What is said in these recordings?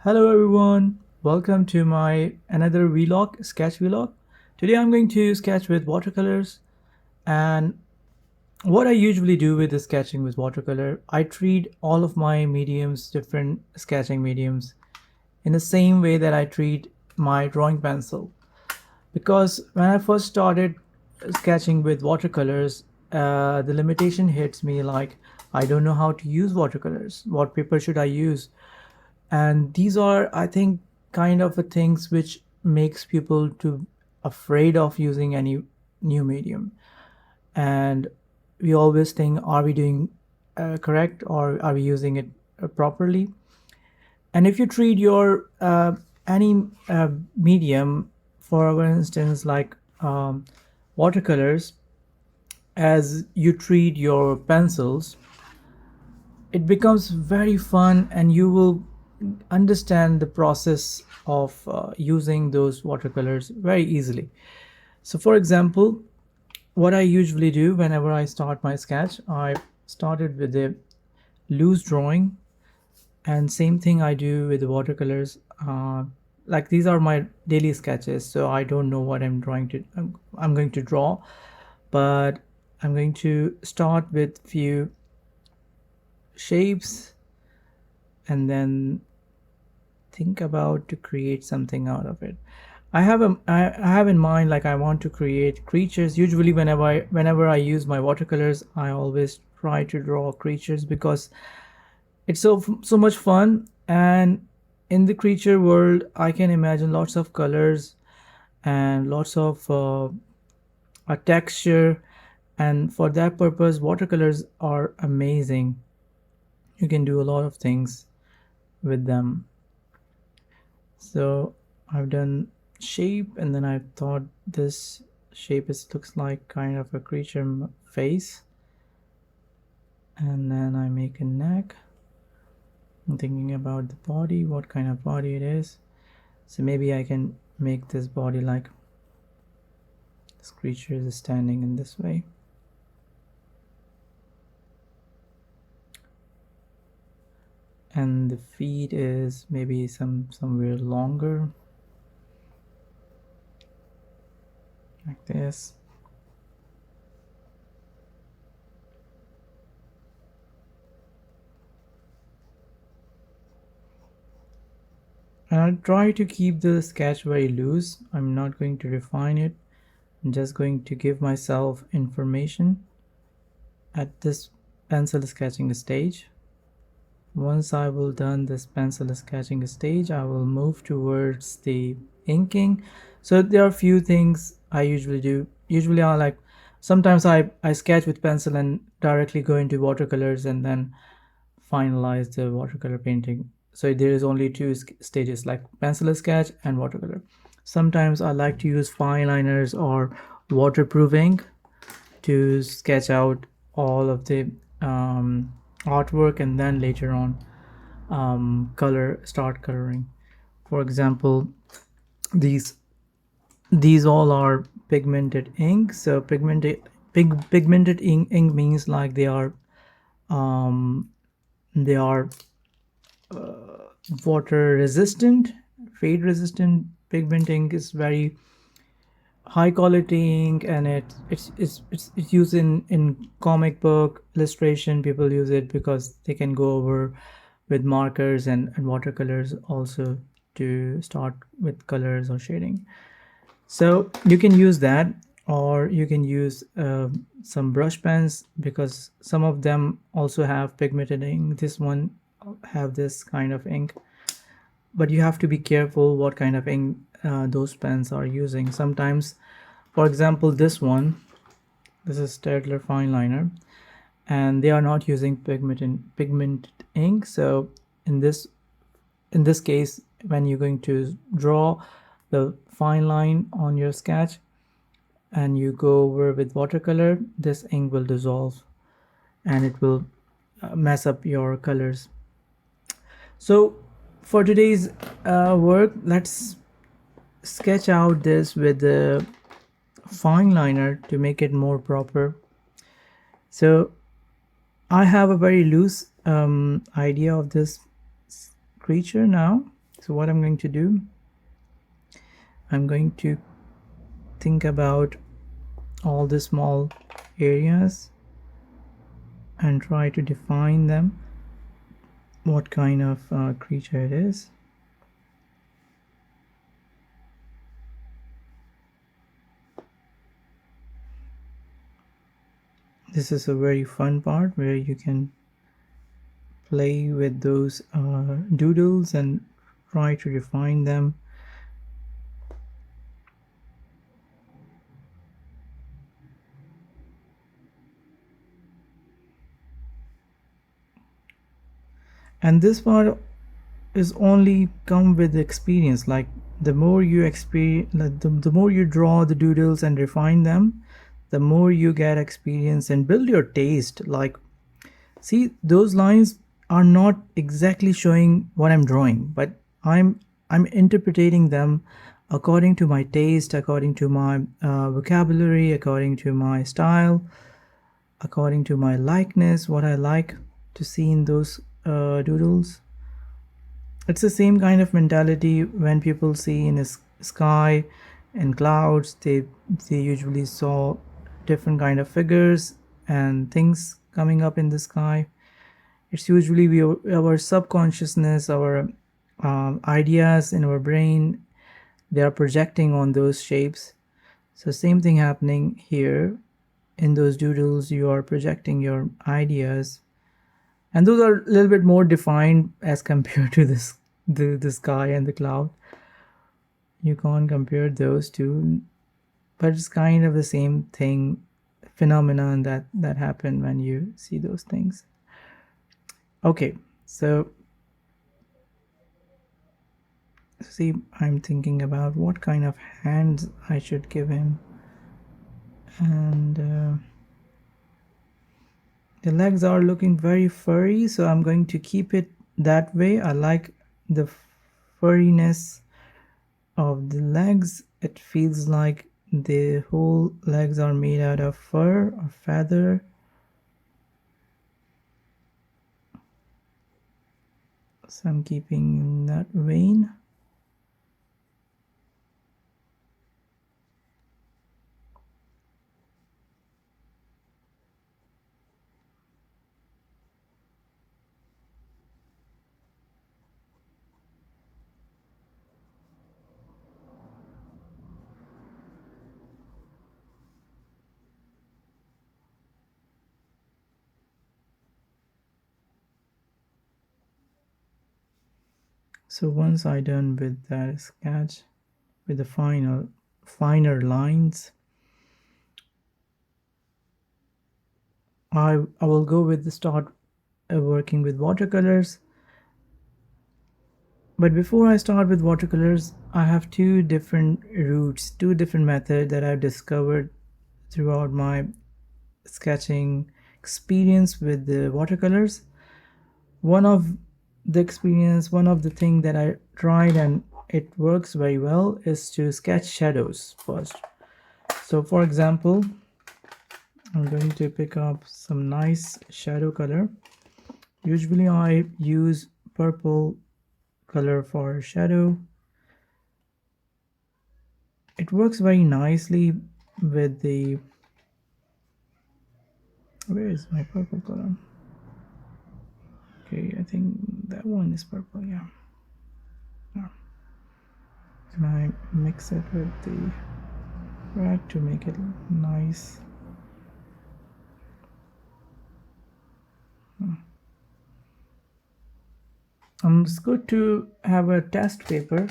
Hello everyone, welcome to my another vlog, sketch vlog. Today I'm going to sketch with watercolors, and what I usually do with the sketching with watercolor, I treat all of my mediums, different sketching mediums, in the same way that I treat my drawing pencil. Because when I first started sketching with watercolors, the limitation hits me like I don't know how to use watercolors. What paper should I use? And these are, I think, kind of a things which makes people too afraid of using any new medium. And we always think, are we doing correct, or are we using it properly? And if you treat your any medium, for instance, like watercolors, as you treat your pencils, it becomes very fun, and you will understand the process of using those watercolors very easily. So for example, what I usually do whenever I start my sketch, I started with a loose drawing, and same thing I do with the watercolors. Like, these are my daily sketches, so I don't know what I'm going to draw, but I'm going to start with few shapes, and then think about to create something out of it. I have in mind, like, I want to create creatures. Usually whenever I use my watercolors, I always try to draw creatures because it's so much fun. And in the creature world, I can imagine lots of colors and lots of a texture, and for that purpose watercolors are amazing. You can do a lot of things with them. So I've done shape, and then I thought this shape looks like kind of a creature face, and then I make a neck. I'm thinking about the body, what kind of body it is. So maybe I can make this body like this creature is standing in this way. And the feet is maybe somewhere longer, like this. And I'll try to keep the sketch very loose. I'm not going to refine it. I'm just going to give myself information at this pencil sketching stage. Once I will done this pencil sketching stage, I will move towards the inking. So there are a few things I usually do. Usually I like, sometimes I sketch with pencil and directly go into watercolors and then finalize the watercolor painting. So there is only two stages, like pencil sketch and watercolor. Sometimes I like to use fine liners or waterproof ink to sketch out all of the artwork, and then later on start coloring. For example, these these all are pigmented ink. So pigmented ink means like um, they are water resistant, fade resistant. Pigment ink is very high quality ink, and it's used in comic book illustration. People use it because they can go over with markers and watercolors also, to start with colors or shading. So you can use that, or you can use some brush pens, because some of them also have pigmented ink. This one have this kind of ink, but you have to be careful what kind of ink those pens are using. Sometimes, for example, this is Staedtler fine liner, and they are not using pigment ink. So in this case, when you're going to draw the fine line on your sketch and you go over with watercolor, this ink will dissolve and it will mess up your colors. So for today's work, let's sketch out this with the fine liner to make it more proper. So I have a very loose idea of this creature now. So what I'm going to do, I'm going to think about all the small areas and try to define them, what kind of creature it is. This is a very fun part where you can play with those doodles and try to define them. And this part is only come with experience. Like the more you experience, the more you draw the doodles and refine them, the more you get experience and build your taste. Like, see, those lines are not exactly showing what I'm drawing, but I'm interpreting them according to my taste, according to my vocabulary, according to my style, according to my likeness, what I like to see in those doodles. It's the same kind of mentality when people see in the sky and clouds. They usually saw different kind of figures and things coming up in the sky. It's usually our subconsciousness, our ideas in our brain, they are projecting on those shapes. So same thing happening here. In those doodles you are projecting your ideas, and those are a little bit more defined as compared to the sky and the cloud. You can't compare those two, but it's kind of the same thing, phenomenon that happen when you see those things. Okay, so see, I'm thinking about what kind of hands I should give him, and the legs are looking very furry, so I'm going to keep it that way. I like the furriness of the legs. It feels like the whole legs are made out of fur or feather. So I'm keeping in that vein. So once I done with that sketch, with the finer lines, I will go with the start working with watercolors. But before I start with watercolors, I have two different routes, two different methods that I've discovered throughout my sketching experience with the watercolors. One of one of the thing that I tried and it works very well is to sketch shadows first. So for example, I'm going to pick up some nice shadow color. Usually I use purple color for shadow. It works very nicely with the, where is my purple color? Okay, I think that one is purple, yeah. And I mix it with the red to make it nice. It's good to have a test paper,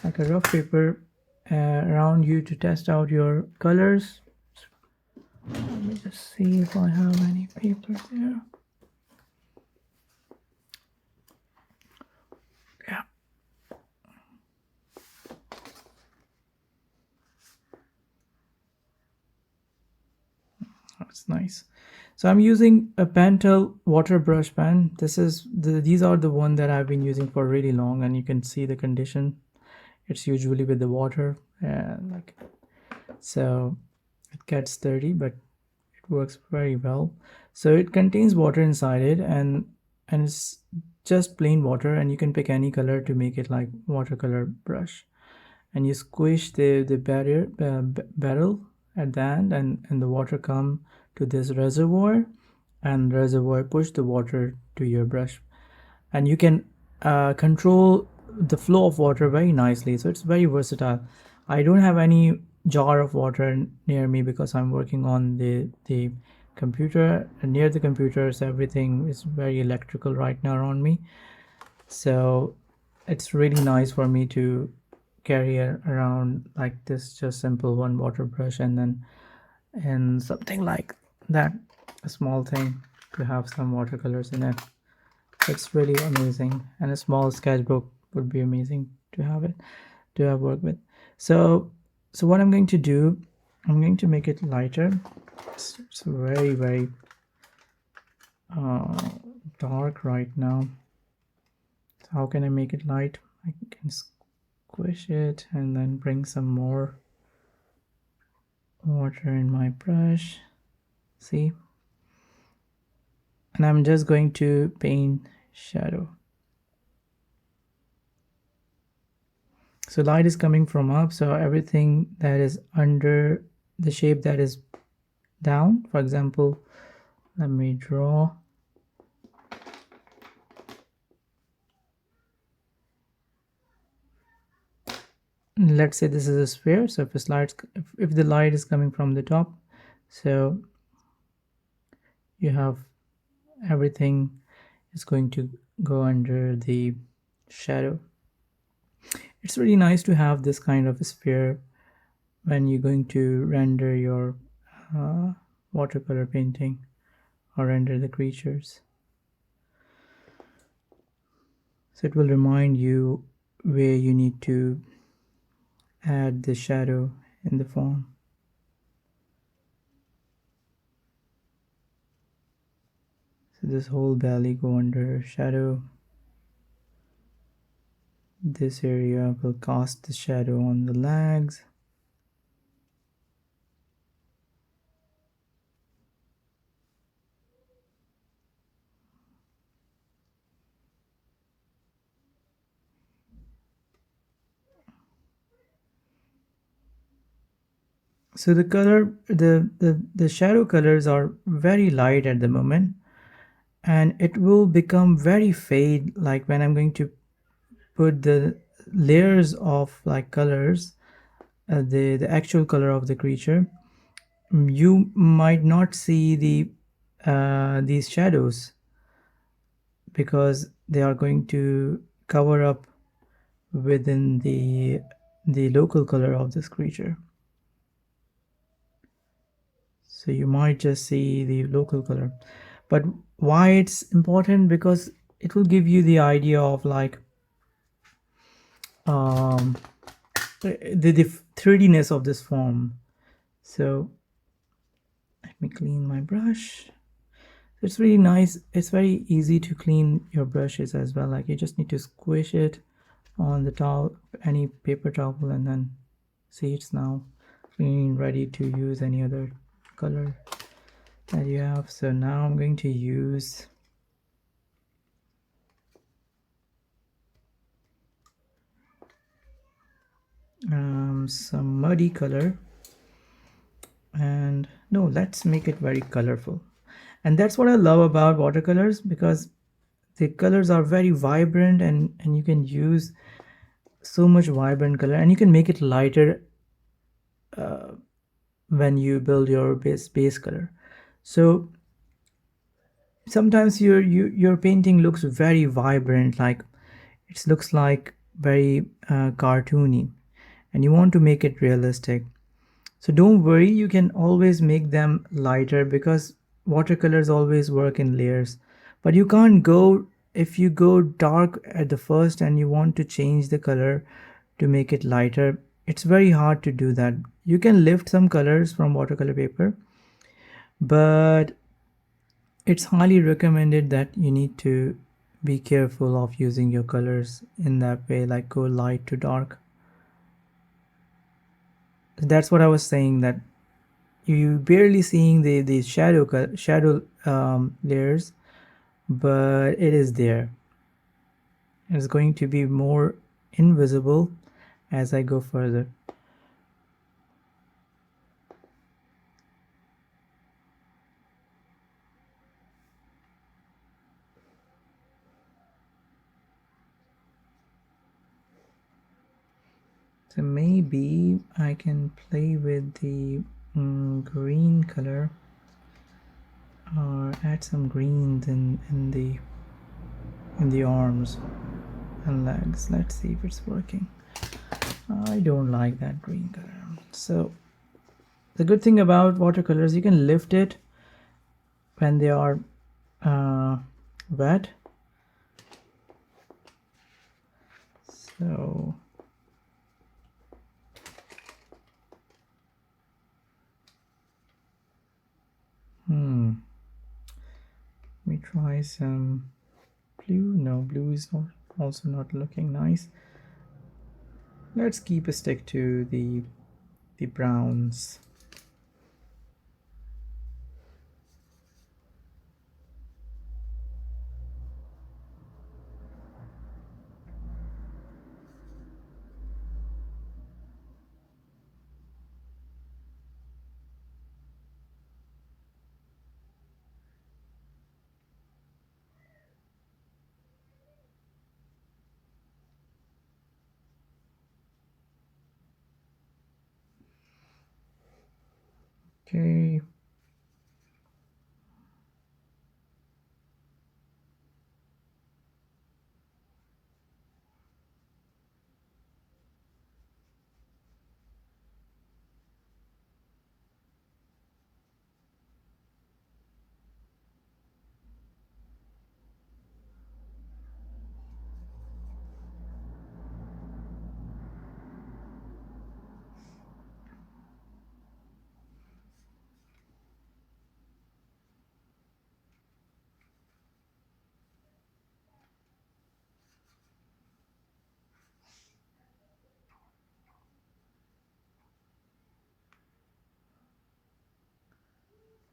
like a rough paper around you to test out your colors. Let me just see if I have any paper there. Yeah. That's nice. So I'm using a Pentel water brush pen. These are the one that I've been using for really long, and you can see the condition. It's usually with the water, like so it gets dirty, but it works very well. So it contains water inside it, and it's just plain water, and you can pick any color to make it like watercolor brush. And you squish the barrel at the end, and the water come to this reservoir, and reservoir push the water to your brush, and you can control the flow of water very nicely. So it's very versatile. I don't have any jar of water near me because I'm working on the computer, and near the computer, so everything is very electrical right now around me. So it's really nice for me to carry it around like this, just simple one water brush, and then and something like that, a small thing to have some watercolors in it. It's really amazing, and a small sketchbook would be amazing to have it, to have work with. So what I'm going to do, I'm going to make it lighter. It's very, very uh, dark right now. So how can I make it light? I can squish it and then bring some more water in my brush. See? And I'm just going to paint shadow. So light is coming from up, so everything that is under the shape that is down, for example, let me draw. Let's say this is a sphere, so if the light is coming from the top, so you have everything is going to go under the shadow. It's really nice to have this kind of a sphere when you're going to render your watercolor painting or render the creatures. So it will remind you where you need to add the shadow in the form. So this whole belly go under shadow. This area will cast the shadow on the legs. So the color, the shadow colors are very light at the moment, and it will become very fade like when I'm going to put the layers of like colors, the actual color of the creature. You might not see these shadows because they are going to cover up within the local color of this creature. So you might just see the local color. But why it's important? Because it will give you the idea of like the 3D-ness of this form. So let me clean my brush. It's really nice. It's very easy to clean your brushes as well. Like you just need to squish it on the towel, any paper towel, and then see it's now clean, ready to use any other color that you have. So now I'm going to use some muddy color, and no, let's make it very colorful. And that's what I love about watercolors, because the colors are very vibrant, and you can use so much vibrant color, and you can make it lighter when you build your base color. So sometimes your painting looks very vibrant, like it looks like very cartoony, and you want to make it realistic. So don't worry, you can always make them lighter because watercolors always work in layers. But you can't go, if you go dark at the first and you want to change the color to make it lighter, it's very hard to do that. You can lift some colors from watercolor paper, but it's highly recommended that you need to be careful of using your colors in that way, like go light to dark. That's what I was saying, that you barely seeing the shadow layers, but it is there. It's going to be more invisible as I go further. So maybe I can play with the green color or add some greens in the arms and legs. Let's see if it's working. I don't like that green color. So the good thing about watercolors, you can lift it when they are wet. So let me try some blue. No, blue is not also not looking nice. Let's keep a stick to the browns. Okay.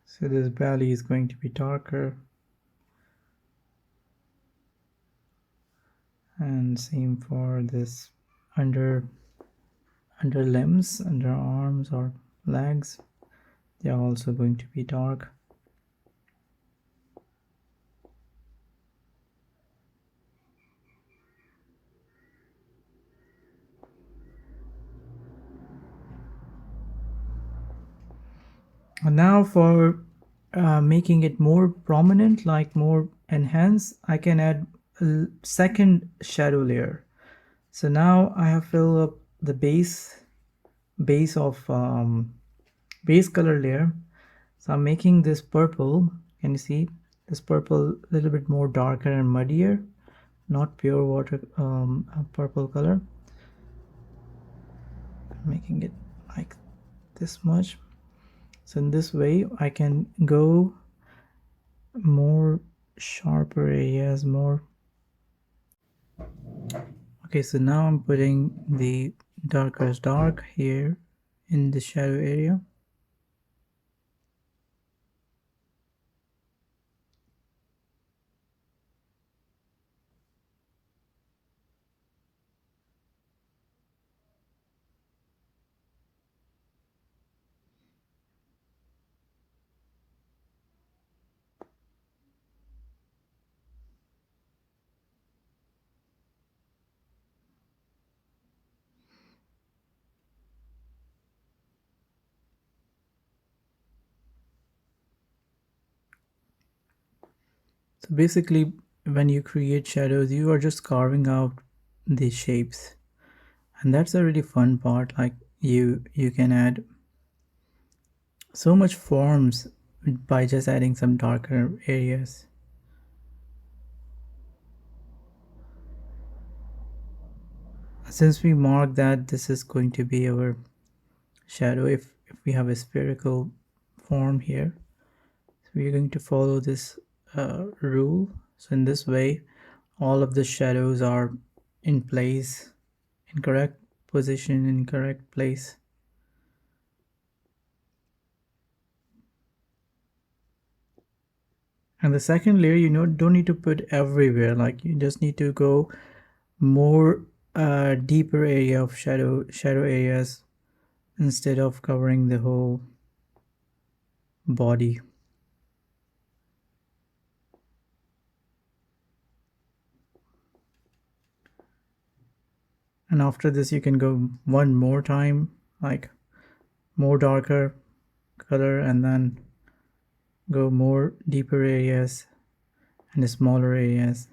So this belly is going to be darker, and same for this under limbs, under arms or legs. They are also going to be dark. And now for making it more prominent, like more enhanced, I can add a second shadow layer. So now I have filled up the base of base color layer. So I'm making this purple. Can you see this purple a little bit more darker and muddier, not pure water purple color. I'm making it like this much. So in this way I can go more sharper areas more. Okay, so now I'm putting the darkest dark here in the shadow area. So basically when you create shadows, you are just carving out the shapes, and that's a really fun part. Like you can add so much forms by just adding some darker areas. Since we mark that this is going to be our shadow, if we have a spherical form here, so we're going to follow this rule. So in this way all of the shadows are in place, in correct position, in correct place. And the second layer, don't need to put everywhere. Like you just need to go more deeper area of shadow areas instead of covering the whole body. And after this you can go one more time, like more darker color, and then go more deeper areas and smaller areas.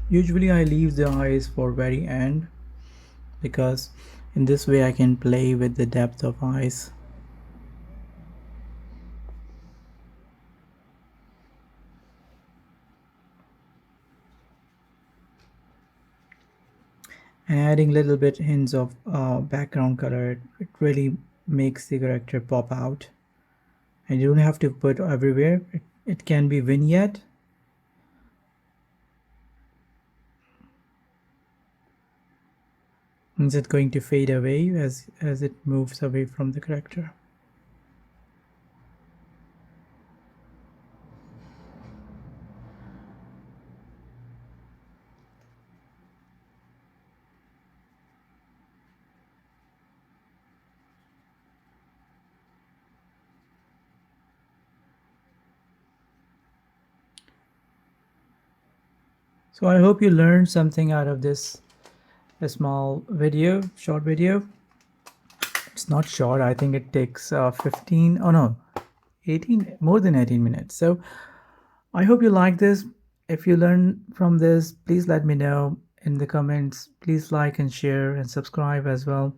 Usually I leave the eyes for very end because in this way I can play with the depth of eyes. And adding little bit hints of background color, it really makes the character pop out. And you don't have to put everywhere. It can be vignette. Is it going to fade away as it moves away from the character? So I hope you learned something out of this small video, short video. It's not short. I think it takes 15. Oh no, 18, more than 18 minutes. So I hope you like this. If you learn from this, please let me know in the comments. Please like and share and subscribe as well.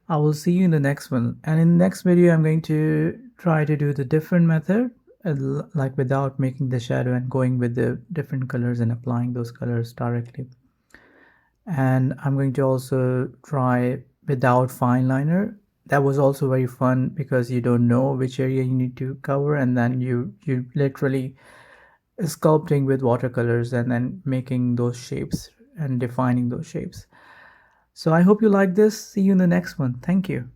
I will see you in the next one. And in the next video, I'm going to try to do the different method, like without making the shadow and going with the different colors and applying those colors directly. And I'm going to also try without fine liner. That was also very fun because you don't know which area you need to cover, and then you literally sculpting with watercolors and then making those shapes and defining those shapes. So I hope you like this. See you in the next one. Thank you.